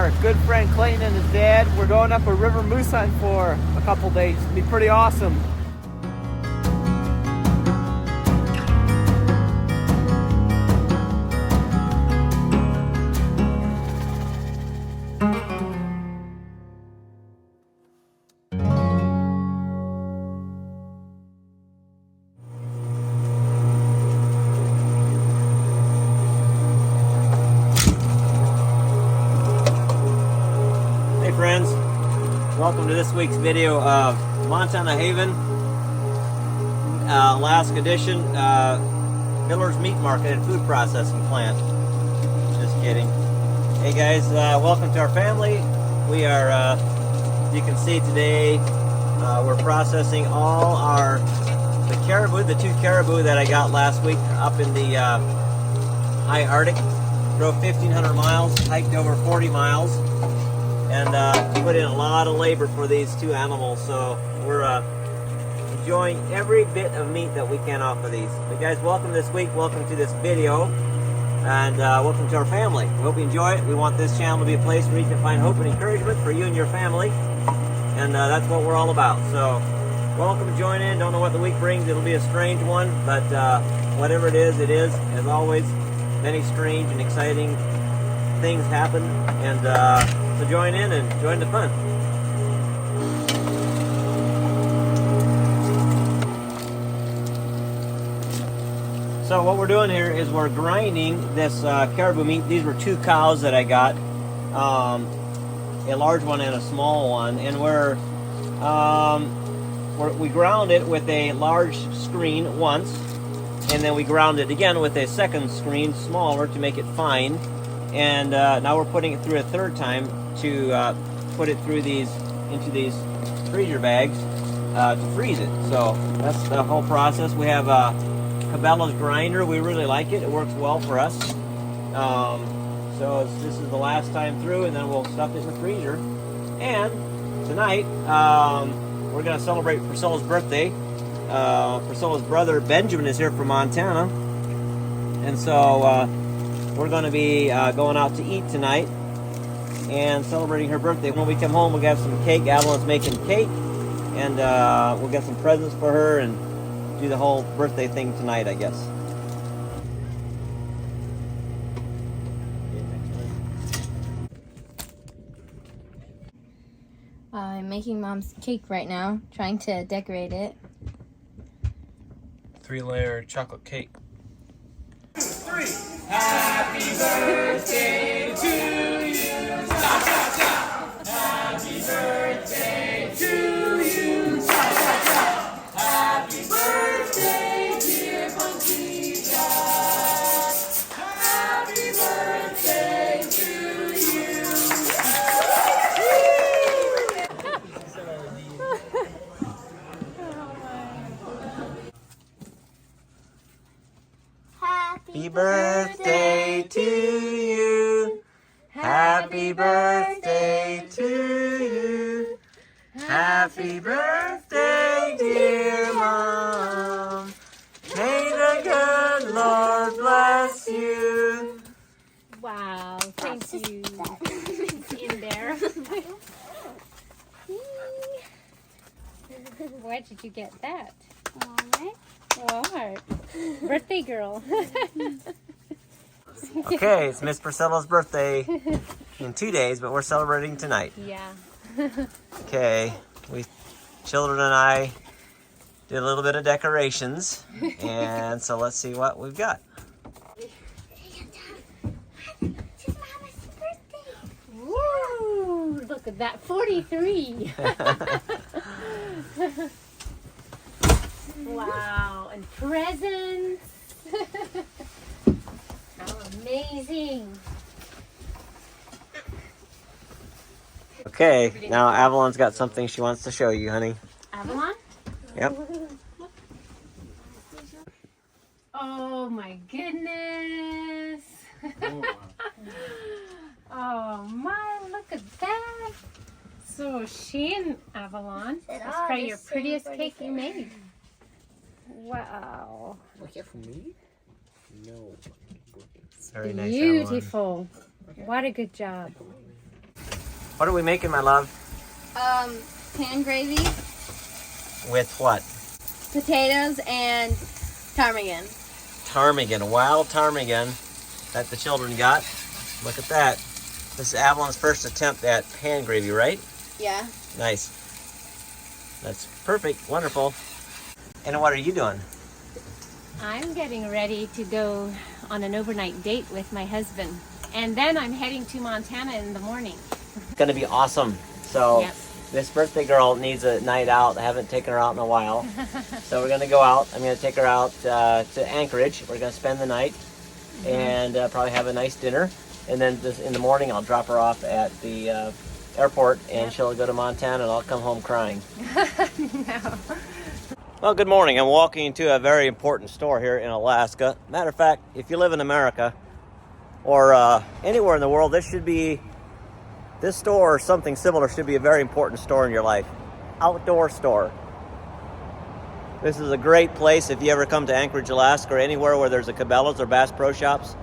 our good friend Clayton and his dad. We're going up a river moose hunt for a couple days. It'll be pretty awesome. Friends, welcome to this week's video of Montana Haven, Alaska edition, Miller's Meat Market and Food Processing Plant. Just kidding. Hey guys, welcome to our family. We are, you can see today, we're processing all the caribou, the 2 caribou that I got last week up in the high Arctic. Drove 1,500 miles, hiked over 40 miles. And put in a lot of labor for these 2 animals, so we're enjoying every bit of meat that we can off of these. But guys, welcome this week, welcome to this video, and welcome to our family. We hope you enjoy it. We want this channel to be a place where you can find hope and encouragement for you and your family, and that's what we're all about. So welcome, join in. Don't know what the week brings. It'll be a strange one, but whatever it is, as always. Many strange and exciting things happen, and so join in and join the fun. So what we're doing here is we're grinding this caribou meat. These were 2 cows that I got, a large one and a small one, and we ground it with a large screen once, and then we ground it again with a second screen, smaller, to make it fine. And now we're putting it through a 3rd time to put it through into these freezer bags to freeze it. So that's the whole process. We have Cabela's grinder. We really like it. It works well for us. So this is the last time through, and then we'll stuff it in the freezer. And tonight we're going to celebrate Priscilla's birthday. Priscilla's brother Benjamin is here from Montana, and so we're going to be going out to eat tonight and celebrating her birthday. When we come home, we'll have some cake. Avalon's making cake, and we'll get some presents for her and do the whole birthday thing tonight, I guess. I'm making Mom's cake right now, trying to decorate it. 3-layer chocolate cake. 3. Happy birthday to you. Cha cha cha. Happy birthday to you. Cha cha cha. Happy birthday, dear Conchita. Happy birthday to you. Happy birthday to you. Happy birthday to you. Happy birthday, dear Mom. May the good Lord bless you. Wow, thank you. It's in there. Where did you get that? Walmart. Birthday girl. Okay, it's Miss Priscilla's birthday in 2 days, but we're celebrating tonight. Yeah. Okay, children and I did a little bit of decorations, and so let's see what we've got. Woo! Look at that, 43. Wow, and presents. How amazing. Okay, now Avalon's got something she wants to show you, honey. Avalon? Yep. Oh my goodness. Oh my, look at that. So she and Avalon, that's probably your prettiest cake you made. Wow. Was that for me? No. Very nice, Beautiful. What a good job. What are we making, my love? Pan gravy, With what? potatoes, and ptarmigan. Ptarmigan, wild ptarmigan that the children got. Look at that. This is Avalon's first attempt at pan gravy, right? Yeah. Nice. That's perfect. Wonderful. And what are you doing? I'm getting ready to go on an overnight date with my husband. And then I'm heading to Montana in the morning. It's going to be awesome. So Yes. this birthday girl needs a night out. I haven't taken her out in a while. So we're going to go out. I'm going to take her out to Anchorage. We're going to spend the night and probably have a nice dinner. And then in the morning, I'll drop her off at the airport, and she'll go to Montana, and I'll come home crying. No. Well, good morning. I'm walking into a very important store here in Alaska. Matter of fact, if you live in America or anywhere in the world, this store or something similar should be a very important store in your life. Outdoor store. This is a great place if you ever come to Anchorage, Alaska, or anywhere where there's a Cabela's or Bass Pro Shops.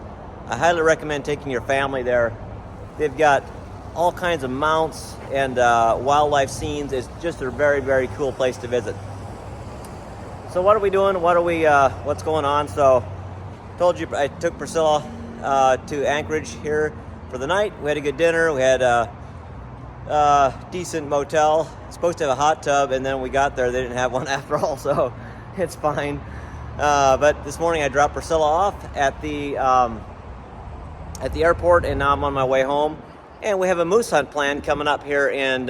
I highly recommend taking your family there. They've got all kinds of mounts and wildlife scenes. It's just a very, very cool place to visit. So what are we doing? What's going on? So told you I took Priscilla to Anchorage here for the night. We had a good dinner. We had a decent motel. Supposed to have a hot tub, and then we got there, they didn't have one after all, so it's fine. But this morning I dropped Priscilla off at the airport, and now I'm on my way home. And we have a moose hunt planned coming up here in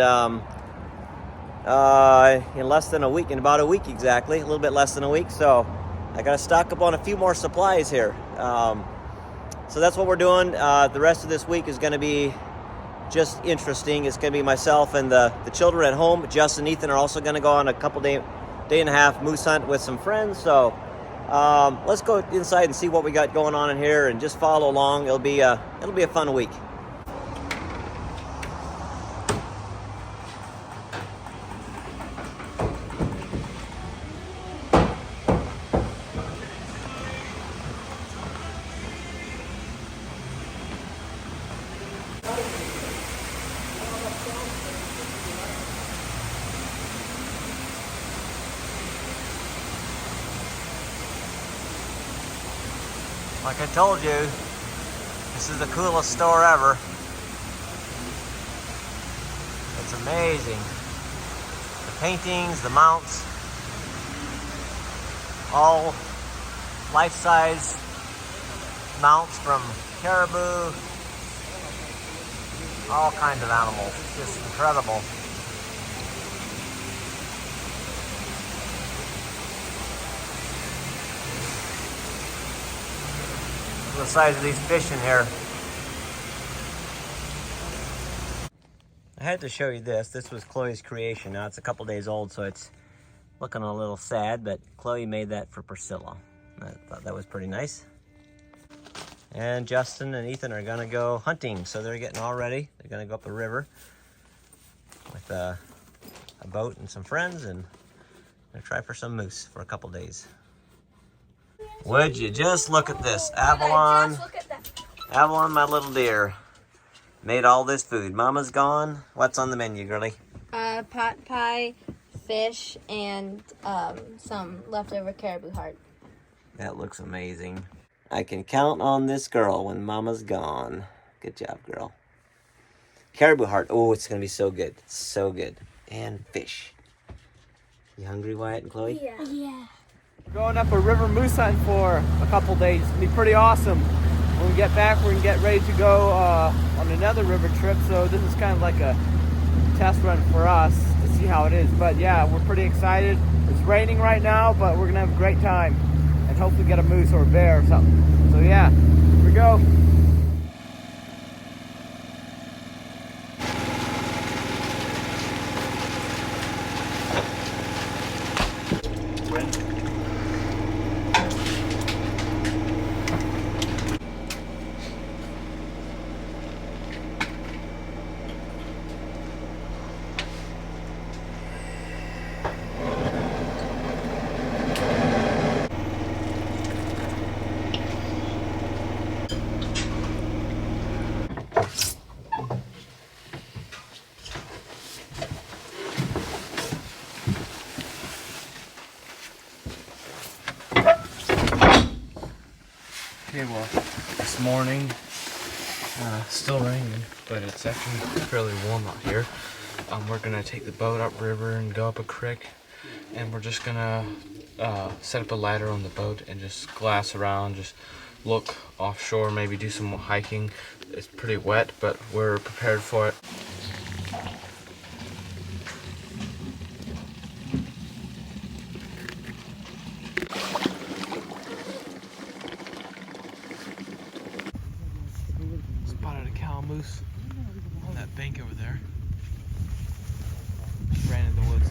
less than a week, in about a week exactly, a little bit less than a week. So I got to stock up on a few more supplies here. So that's what we're doing. The rest of this week is going to be just interesting. It's going to be myself and the children at home. Justin and Ethan are also going to go on a couple day and a half moose hunt with some friends. So let's go inside and see what we got going on in here, and just follow along. It'll be a fun week. Like I told you, this is the coolest store ever. It's amazing. The paintings, the mounts, all life-size mounts from caribou, all kinds of animals. It's just incredible. The size of these fish in here. I had to show you this. This was Chloe's creation. Now it's a couple days old, so it's looking a little sad, but Chloe made that for Priscilla. I thought that was pretty nice. And Justin and Ethan are gonna go hunting, so they're getting all ready. They're gonna go up the river with a boat and some friends, and gonna try for some moose for a couple days. Would you just look at this? Avalon, Avalon, my little dear, made all this food. Mama's gone. What's on the menu, girlie? Pot pie, fish, and some leftover caribou heart. That looks amazing. I can count on this girl when Mama's gone. Good job, girl. Caribou heart. Oh, it's going to be so good. So good. And fish. You hungry, Wyatt and Chloe? Yeah. We're going up a river moose hunt for a couple days. It's gonna be pretty awesome. When we get back, we're gonna get ready to go on another river trip. So this is kind of like a test run for us to see how it is. But yeah, we're pretty excited. It's raining right now, but we're gonna have a great time and hopefully get a moose or a bear or something. So yeah, here we go. Okay, well, this morning, still raining, but it's actually fairly warm out here. We're gonna take the boat upriver and go up a creek, and we're just gonna set up a ladder on the boat and just glass around, just look offshore, maybe do some hiking. It's pretty wet, but we're prepared for it. Spotted a cow moose on that bank over there. Just ran in the woods.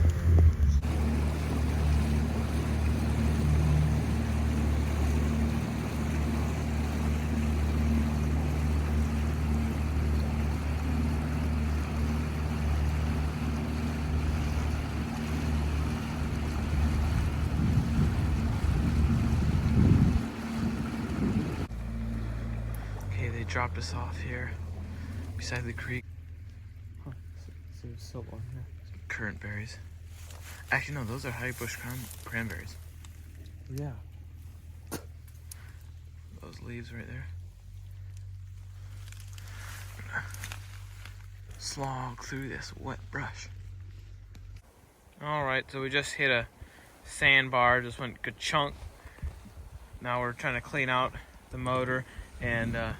Okay, they dropped us off here beside the creek. Huh. So there's silt on here. Currant berries. Actually, no, those are high bush cranberries. Yeah. Those leaves right there. Slog through this wet brush. Alright, so we just hit a sandbar, just went good chunk. Now we're trying to clean out the motor and the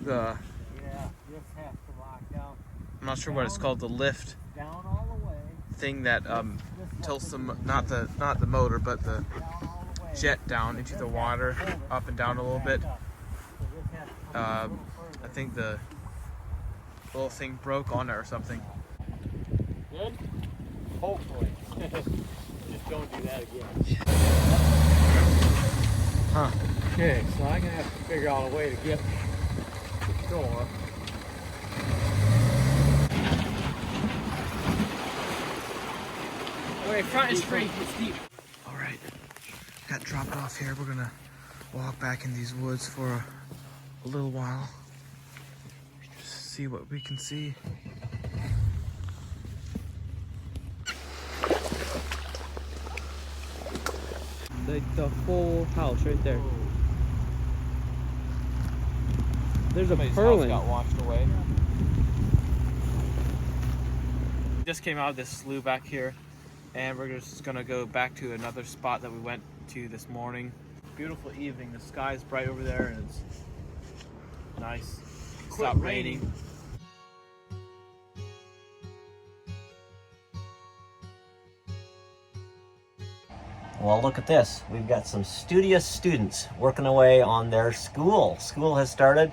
Yeah, this has to lock down. I'm not sure what it's called, the lift Down all the way. thing that tilts the not the motor but the Down all the way. jet down into the water, up and down a little bit. I think the little thing broke on it or something. Good? Hopefully. Just don't do that again. Huh. Okay, so I'm gonna have to figure out a way to get the shore. Wait, front is straight, it's deep. Alright, got dropped off here. We're gonna walk back in these woods for a little while. Just see what we can see. The full house right there. There's a purlin. Got washed away. Just came out of this slough back here, and we're just gonna go back to another spot that we went to this morning. Beautiful evening. The sky's bright over there, and it's nice. It stopped raining. Well, look at this. We've got some studious students working away on their school. School has started,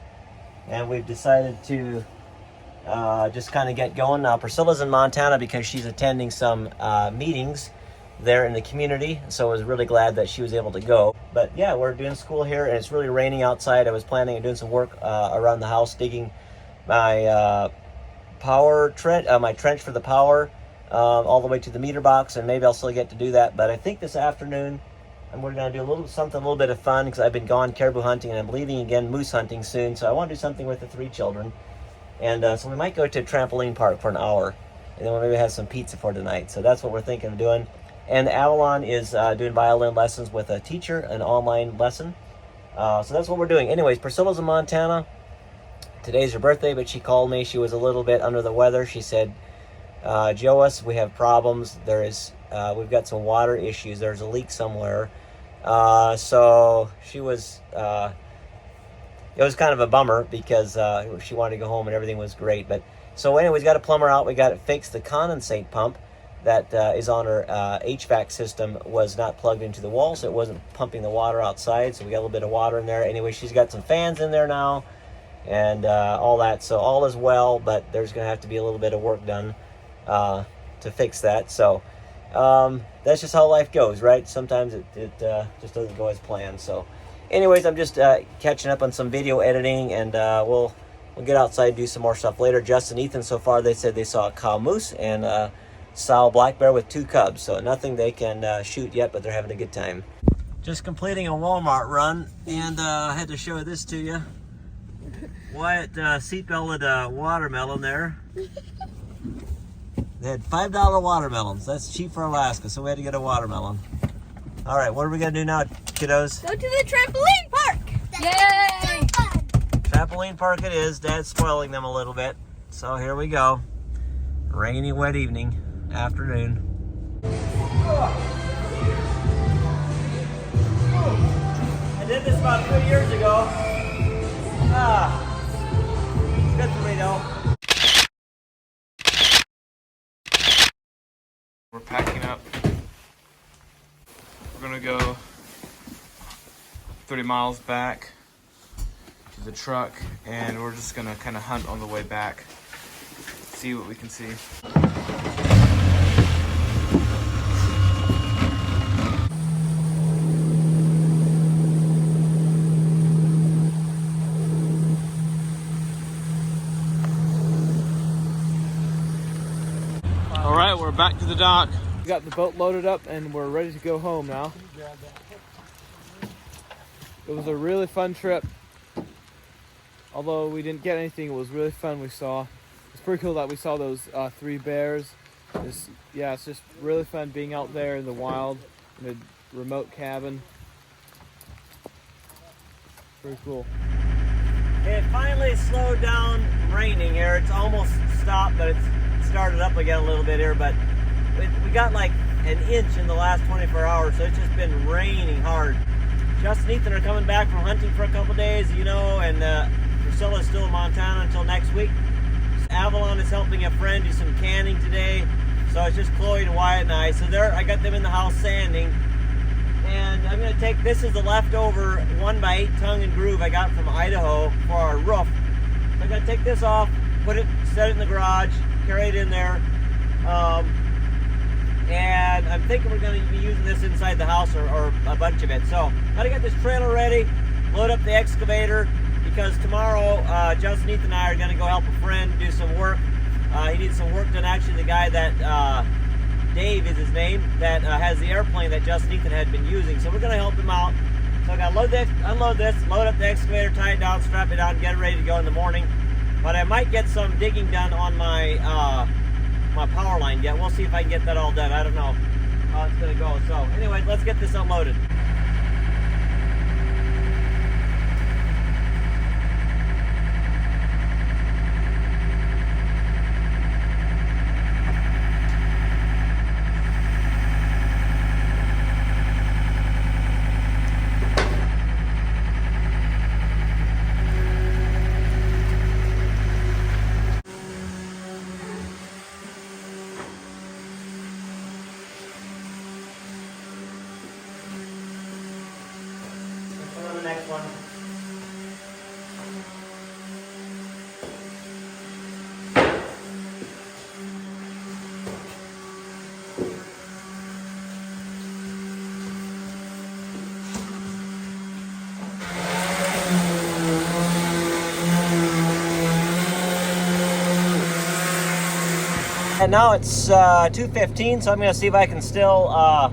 and we've decided to just kind of get going. Now, Priscilla's in Montana because she's attending some meetings there in the community, so I was really glad that she was able to go. But yeah, we're doing school here, and it's really raining outside. I was planning on doing some work around the house, digging my power trench, my trench for the power, all the way to the meter box, and maybe I'll still get to do that. But I think this afternoon we're going to do a little bit of fun, because I've been gone caribou hunting, and I'm leaving again moose hunting soon, so I want to do something with the 3 children. And so we might go to a trampoline park for an hour, and then we'll maybe have some pizza for tonight. So that's what we're thinking of doing. And Avalon is doing violin lessons with a teacher, an online lesson. So that's what we're doing. Anyways, Priscilla's in Montana. Today's her birthday, but she called me. She was a little bit under the weather. She said, Joas, we have problems. We've got some water issues. There's a leak somewhere. So she was, it was kind of a bummer, because she wanted to go home and everything was great. But so anyways, got a plumber out. We got it fixed. The condensate pump that is on her HVAC system was not plugged into the wall, so it wasn't pumping the water outside. So we got a little bit of water in there. Anyway, she's got some fans in there now, and all that. So all is well, but there's going to have to be a little bit of work done to fix that. So that's just how life goes, right? Sometimes it just doesn't go as planned. So anyways, I'm just catching up on some video editing, and we'll get outside and do some more stuff later. Justin and Ethan, so far, they said they saw a cow moose and a sow black bear with 2 cubs. So nothing they can shoot yet, but they're having a good time. Just completing a Walmart run, and I had to show this to you. Wyatt seatbelted a watermelon there. They had $5 watermelons. That's cheap for Alaska, so we had to get a watermelon. All right, what are we gonna do now, kiddos? Go to the trampoline park. Yay! Trampoline park it is. Dad's spoiling them a little bit. So here we go. Rainy, wet evening, afternoon. I did this about 3 years ago. It's good for me though. We're packing up. We're gonna go 30 miles back to the truck, and we're just gonna kind of hunt on the way back, see what we can see. All right, we're back to the dock. We got the boat loaded up and we're ready to go home now. It was a really fun trip. Although we didn't get anything, it was really fun. It's pretty cool that we saw those 3 bears. It's just really fun being out there in the wild, in a remote cabin. Pretty cool. It finally slowed down raining here. It's almost stopped, but it's started up again a little bit here. But we got like an inch in the last 24 hours, so it's just been raining hard. Justin and Ethan are coming back from hunting for a couple days, you know, and Priscilla's still in Montana until next week. Avalon is helping a friend do some canning today, so it's just Chloe and Wyatt and I. So I got them in the house sanding, and I'm going to take, this is the leftover 1x8 tongue and groove I got from Idaho for our roof. So I'm going to take this off, set it in the garage, carry it in there, and I'm thinking we're going to be using this inside the house or a bunch of it. So got to get this trailer ready, load up the excavator, because tomorrow Justin, Ethan, and I are going to go help a friend do some work. He needs some work done. Actually, the guy that, Dave is his name, that has the airplane that Justin, Ethan had been using. So we're going to help him out. So I got to unload this, load up the excavator, tie it down, strap it out, and get it ready to go in the morning. But I might get some digging done on my my power line yet. We'll see if I can get that all done. I don't know how it's going to go. So anyway, let's get this unloaded. And now it's 2:15, so I'm going to see if I can still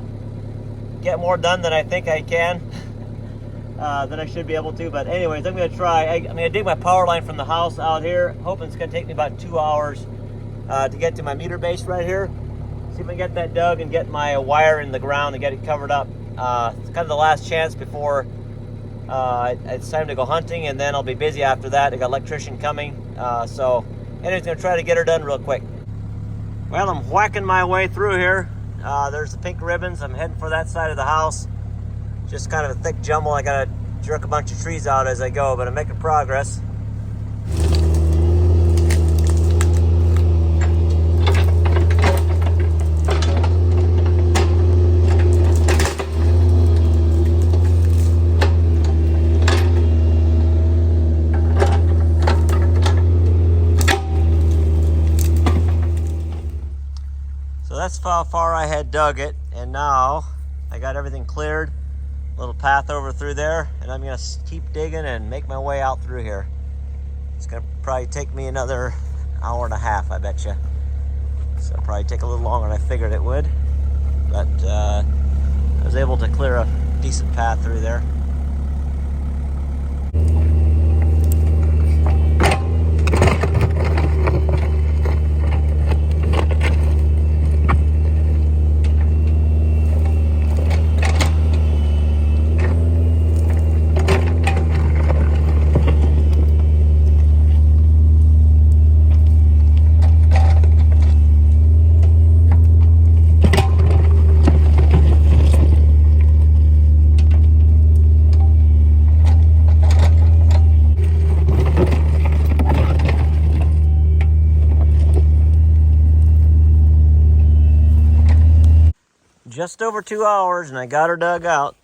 get more done than I think I can, than I should be able to. But anyways, I'm going to try. I'm going to dig my power line from the house out here, hoping it's going to take me about 2 hours to get to my meter base right here. See if I can get that dug and get my wire in the ground and get it covered up. It's kind of the last chance before it's time to go hunting, and then I'll be busy after that. I got an electrician coming, so anyways, going to try to get her done real quick. Well, I'm whacking my way through here. There's the pink ribbons. I'm heading for that side of the house. Just kind of a thick jumble. I gotta jerk a bunch of trees out as I go, but I'm making progress. That's how far I had dug it, and now I got everything cleared. Little path over through there, and I'm gonna keep digging and make my way out through here. It's gonna probably take me another hour and a half, I bet you. So it'll probably take a little longer than I figured it would, but I was able to clear a decent path through there. just over 2 hours, and I got her dug out.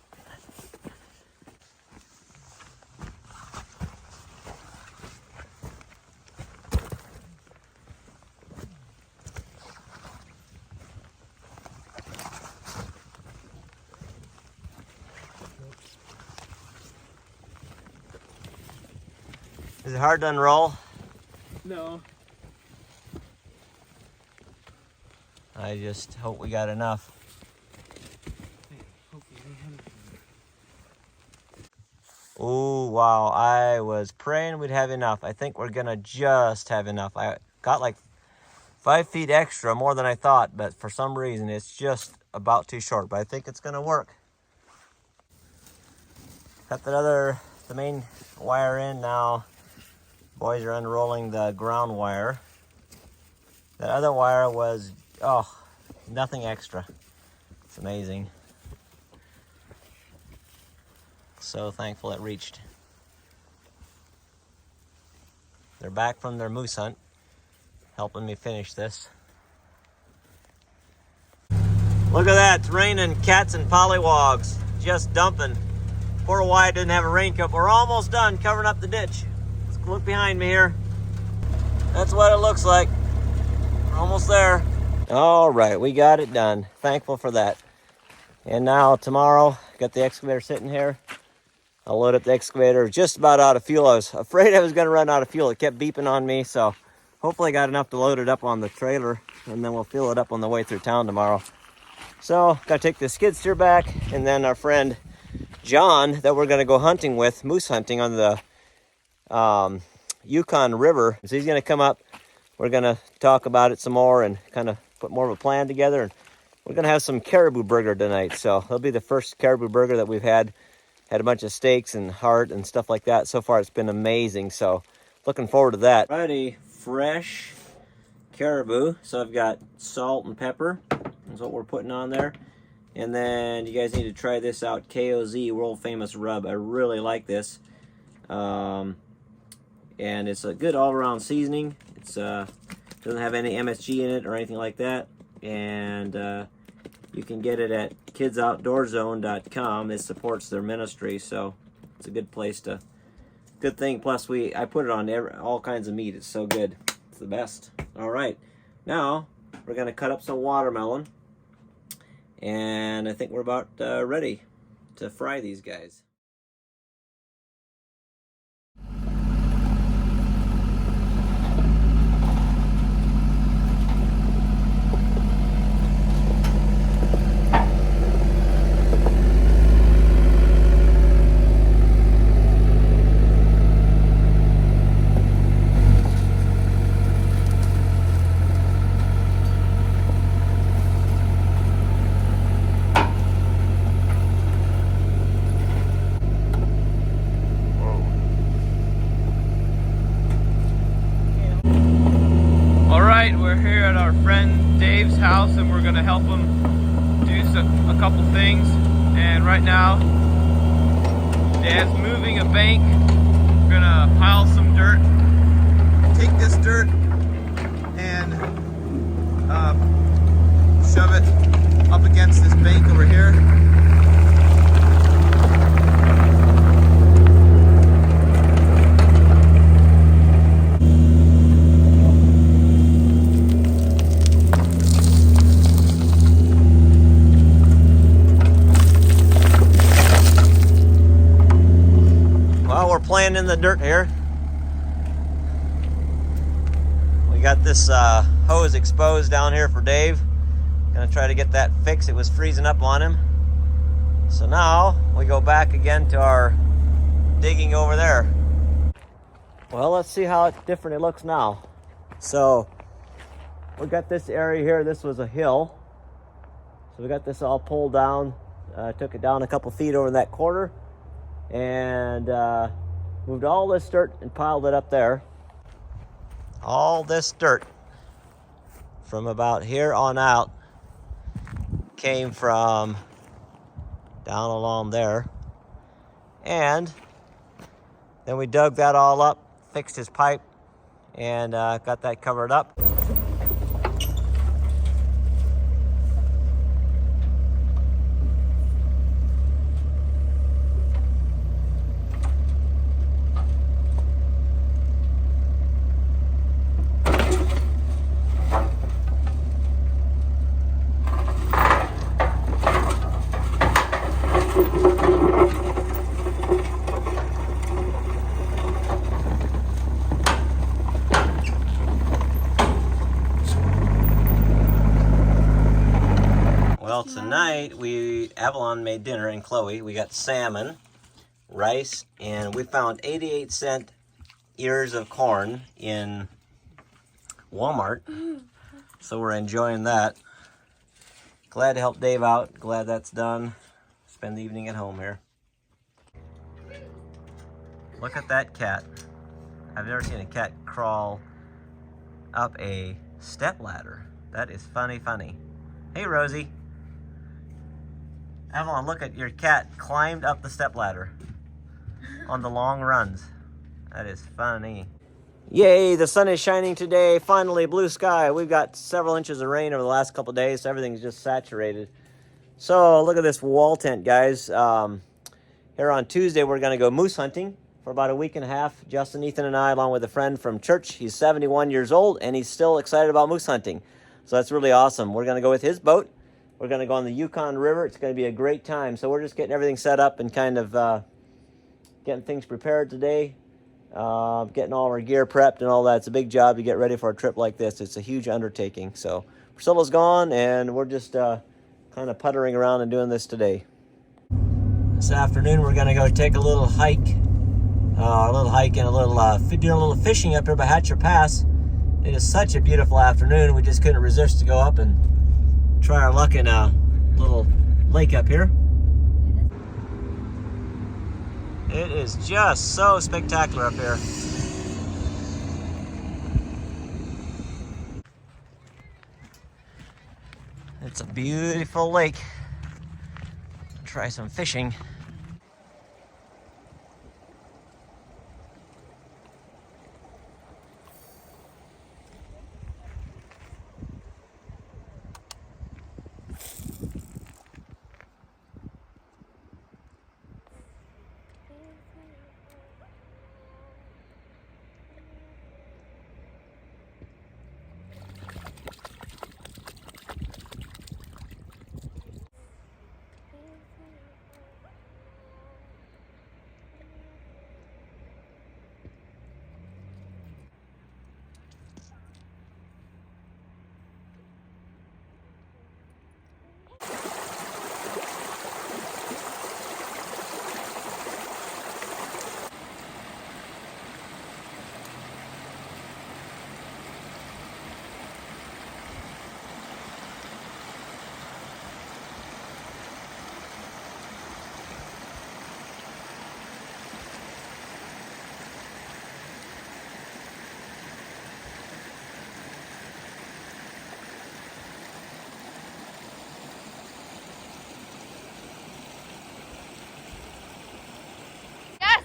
Is it hard to unroll? No. I just hope we got enough. Oh, wow. I was praying we'd have enough. I think we're going to just have enough. I got like 5 feet extra, more than I thought, but for some reason it's just about too short. But I think it's going to work. Got the main wire in now. Boys are unrolling the ground wire. That other wire was, nothing extra. It's amazing. So thankful it reached. They're back from their moose hunt, helping me finish this. Look at that, it's raining cats and pollywogs, just dumping. Poor Wyatt didn't have a raincoat. We're almost done covering up the ditch. Let's look behind me here. That's what it looks like. We're almost there. All right, we got it done. Thankful for that. And now tomorrow, got the excavator sitting here. I'll load up the excavator. Just about out of fuel. I was afraid I was going to run out of fuel. It kept beeping on me, so hopefully I got enough to load it up on the trailer, and then we'll fill it up on the way through town tomorrow. So, got to take the skid steer back, and then our friend John, that we're going to go hunting with, moose hunting on the Yukon River. So he's going to come up. We're going to talk about it some more and kind of put more of a plan together. And we're going to have some caribou burger tonight. So it'll be the first caribou burger that we've had. Had a bunch of steaks and heart and stuff like that. So far, it's been amazing. So looking forward to that. Alrighty, fresh caribou. So I've got salt and pepper. That's what we're putting on there. And then you guys need to try this out. KOZ, world famous rub. I really like this. And it's a good all-around seasoning. It's doesn't have any MSG in it or anything like that. And you can get it at kidsoutdoorzone.com. It supports their ministry, so it's a good place to. Good thing. Plus, I put it on all kinds of meat. It's so good. It's the best. All right, now we're gonna cut up some watermelon, and I think we're about ready to fry these guys. We're here at our friend Dave's house, and we're gonna help him do a couple things. And right now, Dad's moving a bank. We're gonna pile some dirt. Take this dirt and shove it up against this bank over here. Playing in the dirt here. We got this hose exposed down here for Dave. Gonna try to get that fixed. It was freezing up on him. So now we go back again to our digging over there. Well, let's see how different it looks now. So we got this area here. This was a hill. So we got this all pulled down. Took it down a couple feet over that corner. And moved all this dirt and piled it up there. All this dirt from about here on out came from down along there. And then we dug that all up, fixed his pipe, and got that covered up. Well, tonight Avalon made dinner, and Chloe. We got salmon, rice, and we found 88-cent ears of corn in Walmart. So we're enjoying that. Glad to help Dave out. Glad that's done. Spend the evening at home here. Look at that cat. I've never seen a cat crawl up a step ladder. That is funny. Hey, Rosie. Avalon, look at your cat climbed up the step ladder on the long runs. That is funny. Yay, the sun is shining today. Finally, blue sky. We've got several inches of rain over the last couple of days, so everything's just saturated. So look at this wall tent, guys. Here on Tuesday, we're going to go moose hunting for about a week and a half. Justin, Ethan, and I, along with a friend from church. He's 71 years old, and he's still excited about moose hunting. So that's really awesome. We're going to go with his boat. We're going to go on the Yukon River. It's going to be a great time. So we're just getting everything set up and kind of getting things prepared today. Getting all our gear prepped and all that. It's a big job to get ready for a trip like this. It's a huge undertaking. So Priscilla's gone, and we're just kind of puttering around and doing this today. This afternoon, we're going to go take a little hike. And a little doing a little fishing up here by Hatcher Pass. It is such a beautiful afternoon. We just couldn't resist to go up and try our luck in a little lake up here. It is just so spectacular up here. It's a beautiful lake. Try some fishing.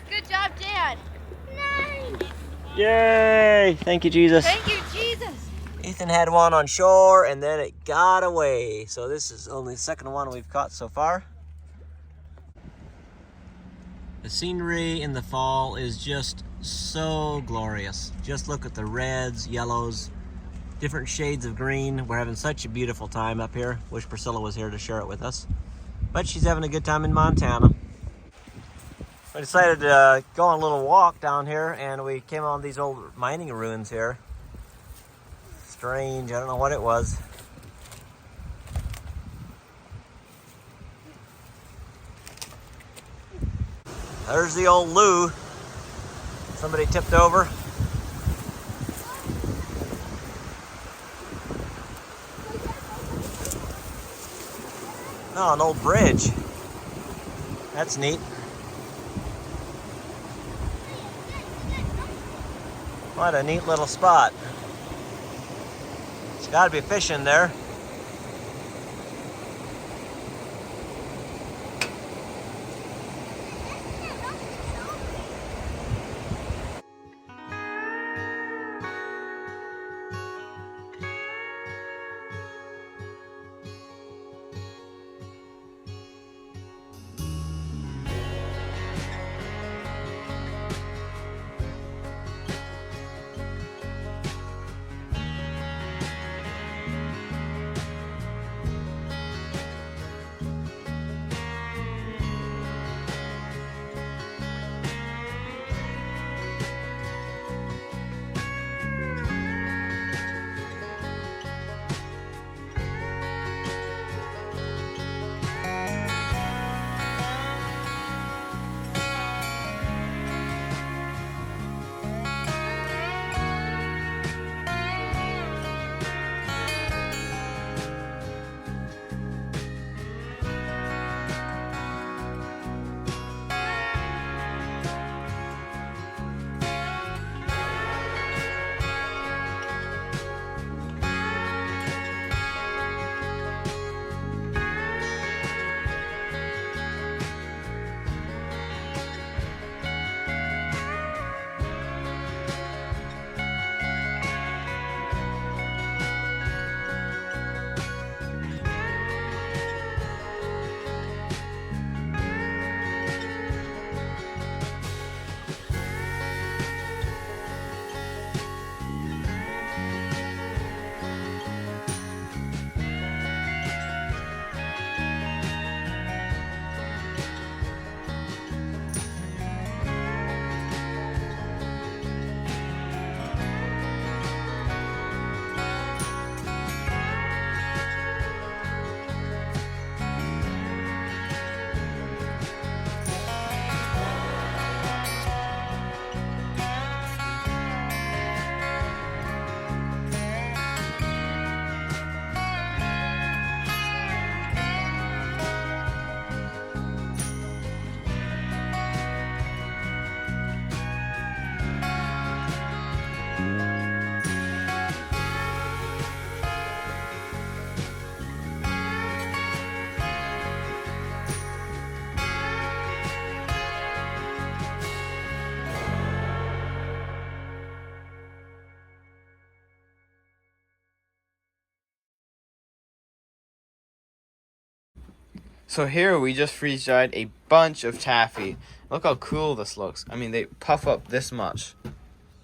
Good job, Dad. Nice. Yay! Thank you, Jesus. Thank you, Jesus. Ethan had one on shore, and then it got away. So this is only the second one we've caught so far. The scenery in the fall is just so glorious. Just look at the reds, yellows, different shades of green. We're having such a beautiful time up here. Wish Priscilla was here to share it with us. But she's having a good time in Montana. We decided to go on a little walk down here, and we came on these old mining ruins here. Strange, I don't know what it was. There's the old loo. Somebody tipped over. Oh, an old bridge. That's neat. What a neat little spot. There's got to be fish in there. So here we just freeze dried a bunch of taffy. Look how cool this looks. I mean, they puff up this much.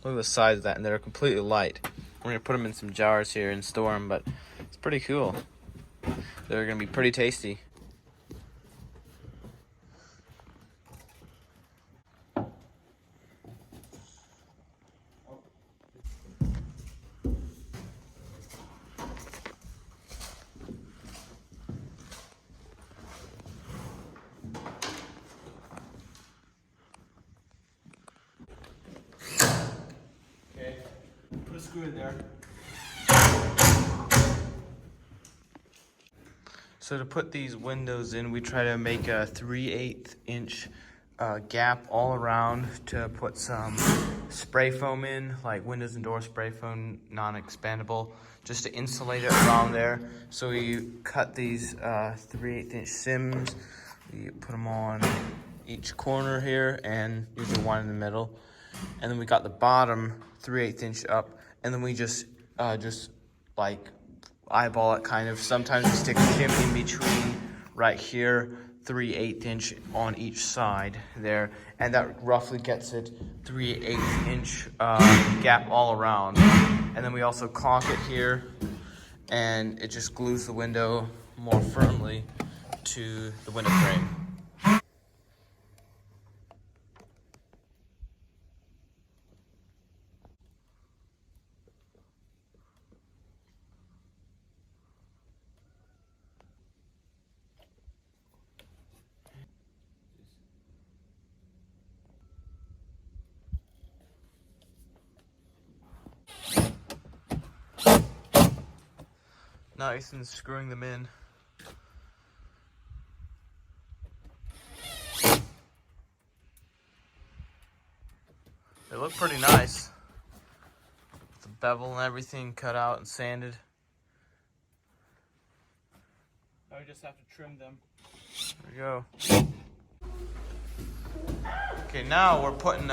Look at the size of that, and they're completely light. We're gonna put them in some jars here and store them, but it's pretty cool. They're gonna be pretty tasty. Put a screw in there. So to put these windows in, we try to make a 3/8 inch gap all around to put some spray foam in, like windows and door spray foam, non-expandable, just to insulate it around there. So we cut these 3/8 inch sims, we put them on each corner here and usually one in the middle. And then we got the bottom 3/8 inch up, and then we just like eyeball it kind of. Sometimes we stick a shim in between right here, 3/8 inch on each side there, and that roughly gets it 3/8 inch gap all around. And then we also caulk it here, and it just glues the window more firmly to the window frame. Now Ethan's screwing them in. They look pretty nice. With the bevel and everything cut out and sanded. Now we just have to trim them. There we go. Okay, now we're putting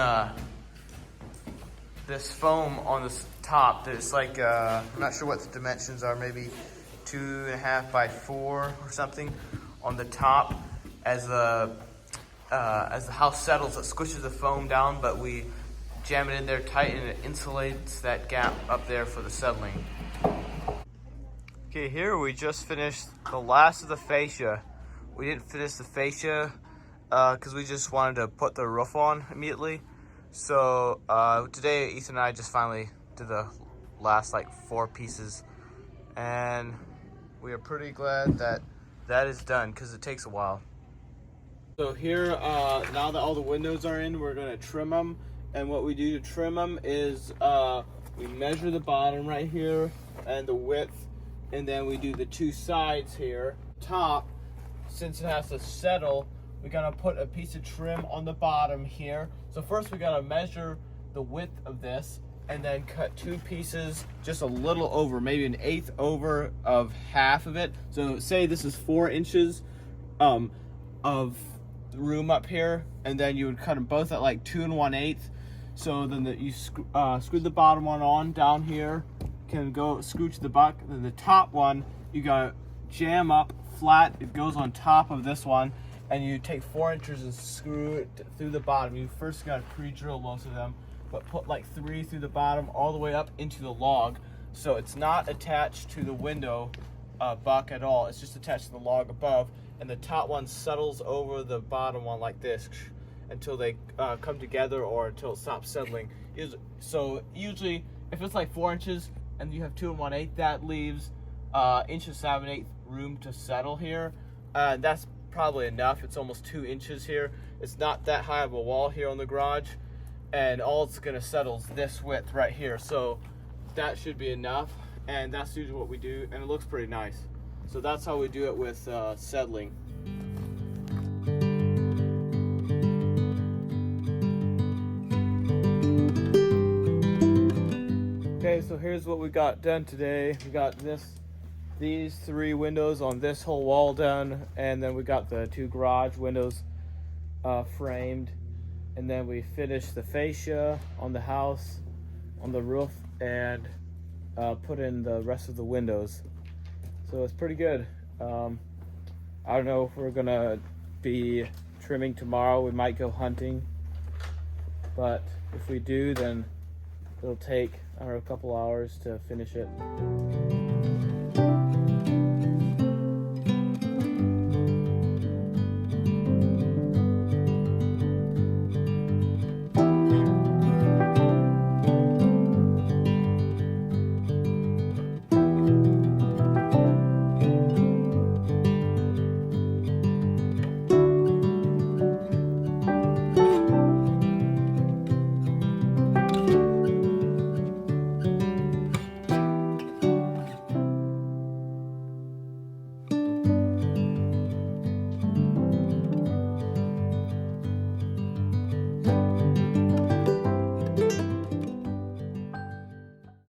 this foam on the top. There's like, I'm not sure what the dimensions are, maybe 2.5 by 4 or something on the top. As the house settles, it squishes the foam down, but we jam it in there tight and it insulates that gap up there for the settling. Okay, here we just finished the last of the fascia. We didn't finish the fascia because we just wanted to put the roof on immediately. So today Ethan and I just finally did the last like 4 pieces, and we are pretty glad that that is done because it takes a while. So here, now that all the windows are in, we're gonna trim them. And what we do to trim them is we measure the bottom right here and the width, and then we do the 2 sides here. Top, since it has to settle, we gotta put a piece of trim on the bottom here. So first we gotta measure the width of this, and then cut 2 pieces just a little over, maybe 1/8 over of half of it. So say this is 4 inches of room up here, and then you would cut them both at like 2 1/8. So then you screw the bottom one on down here, can go screw to the buck. Then the top one you gotta jam up flat. It goes on top of this one, and you take 4 inches and screw it through the bottom. You first gotta pre-drill most of them, but put like 3 through the bottom all the way up into the log. So it's not attached to the window buck at all. It's just attached to the log above, and the top one settles over the bottom one like this until they come together or until it stops settling. So usually if it's like 4 inches and you have 2 1/8, that leaves 7/8 room to settle here. That's probably enough. It's almost 2 inches here. It's not that high of a wall here on the garage, and all it's gonna settle is this width right here. So that should be enough, and that's usually what we do, and it looks pretty nice. So that's how we do it with settling. Okay, so here's what we got done today. We got these 3 windows on this whole wall done, and then we got the 2 garage windows framed, and then we finished the fascia on the house, on the roof, and put in the rest of the windows. So it's pretty good. I don't know if we're gonna be trimming tomorrow. We might go hunting, but if we do, then it'll take, I don't know, a couple hours to finish it.